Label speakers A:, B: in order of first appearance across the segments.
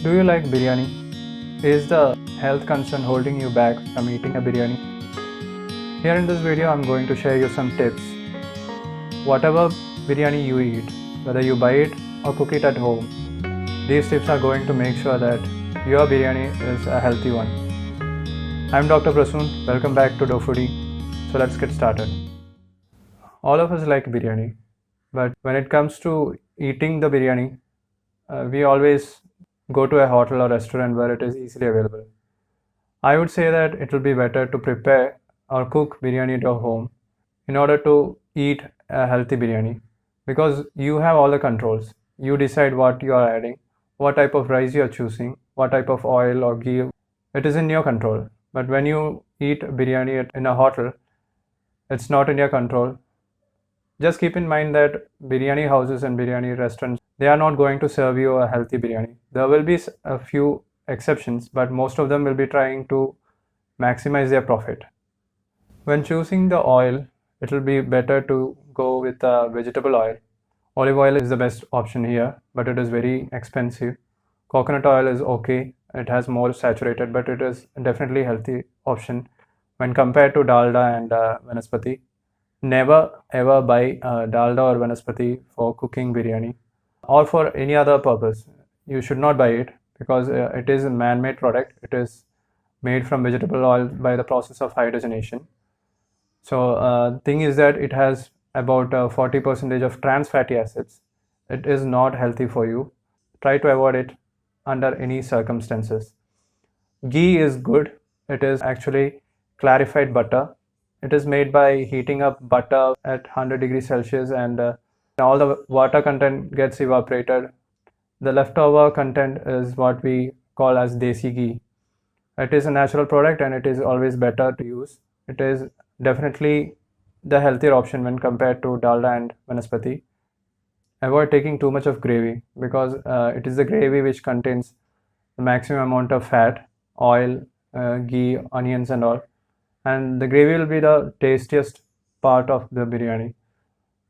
A: Do you like biryani? Is the health concern holding you back from eating a biryani? Here in this video, I'm going to share you some tips. Whatever biryani you eat, whether you buy it or cook it at home, these tips are going to make sure that your biryani is a healthy one. I'm Dr. Prasoon. Welcome back to Foodie. So let's get started. All of us like biryani, but when it comes to eating the biryani, we always go to a hotel or restaurant where it is easily available. I would say that it will be better to prepare or cook biryani at your home in order to eat a healthy biryani, because you have all the controls. You decide what you are adding, what type of rice you are choosing, what type of oil or ghee. It is in your control. But when you eat biryani in a hotel, it's not in your control. Just keep in mind that biryani houses and biryani restaurants, they are not going to serve you a healthy biryani. There will be a few exceptions, but most of them will be trying to maximize their profit. When choosing the oil, it will be better to go with vegetable oil. Olive oil is the best option here, but it is very expensive. Coconut oil is okay. It has more saturated, but it is definitely a healthy option when compared to dalda and vanaspati. Never ever buy dalda or vanaspati for cooking biryani or for any other purpose. You should not buy it because it is a man-made product. It is made from vegetable oil by the process of hydrogenation. So thing is that it has about 40% of trans fatty acids. It is not healthy for you. Try to avoid it under any circumstances. Ghee is good. It is actually clarified butter. It is made by heating up butter at 100 degrees Celsius and all the water content gets evaporated. The leftover content is what we call as desi ghee. It is a natural product and it is always better to use. It is definitely the healthier option when compared to dalda and vanaspati. Avoid taking too much of gravy because it is the gravy which contains the maximum amount of fat, oil, ghee, onions and all. And the gravy will be the tastiest part of the biryani.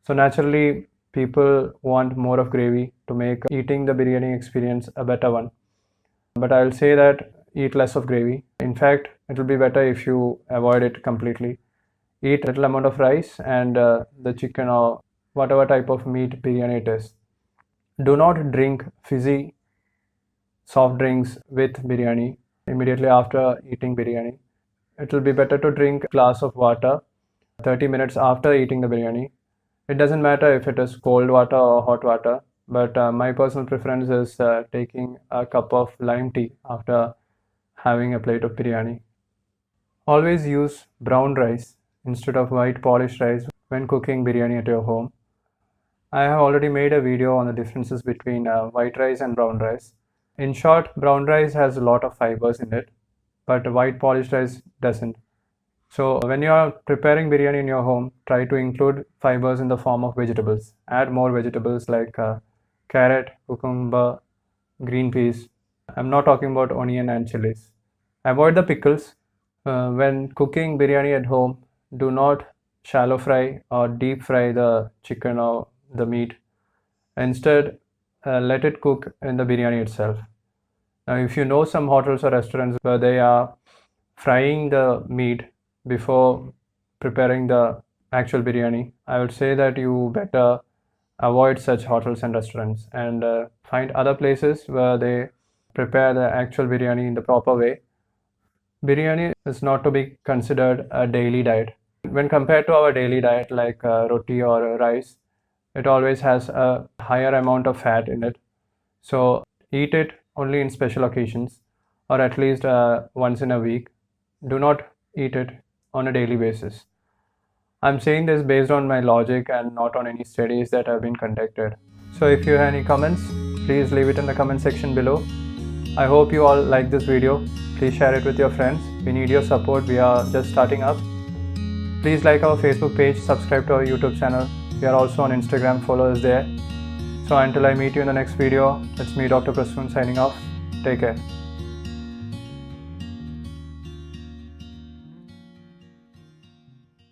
A: So naturally, people want more of gravy to make eating the biryani experience a better one. But I'll say that eat less of gravy. In fact, it will be better if you avoid it completely. Eat a little amount of rice and the chicken or whatever type of meat biryani it is. Do not drink fizzy soft drinks with biryani immediately after eating biryani. It will be better to drink a glass of water 30 minutes after eating the biryani. It doesn't matter if it is cold water or hot water, but my personal preference is taking a cup of lime tea after having a plate of biryani. Always use brown rice instead of white polished rice when cooking biryani at your home. I have already made a video on the differences between white rice and brown rice. In short, brown rice has a lot of fibers in it, but white polished rice doesn't. So when you are preparing biryani in your home, try to include fibers in the form of vegetables. Add more vegetables like carrot, cucumber, green peas. I'm not talking about onion and chilies. Avoid the pickles. When cooking biryani at home, do not shallow fry or deep fry the chicken or the meat. Instead, let it cook in the biryani itself. Now, if you know some hotels or restaurants where they are frying the meat before preparing the actual biryani, I would say that you better avoid such hotels and restaurants and find other places where they prepare the actual biryani in the proper way. Biryani is not to be considered a daily diet. When compared to our daily diet like roti or rice, it always has a higher amount of fat in it. So eat it only in special occasions or at least once in a week. Do not eat it on a daily basis. I'm saying this based on my logic and not on any studies that have been conducted. So if you have any comments, please leave it in the comment section below. I hope you all like this video. Please share it with your friends. We need your support. We are just starting up. Please like our Facebook page, subscribe to our YouTube channel. We are also on Instagram, follow us there. So until I meet you in the next video, it's me Dr. Prasoon signing off. Take care.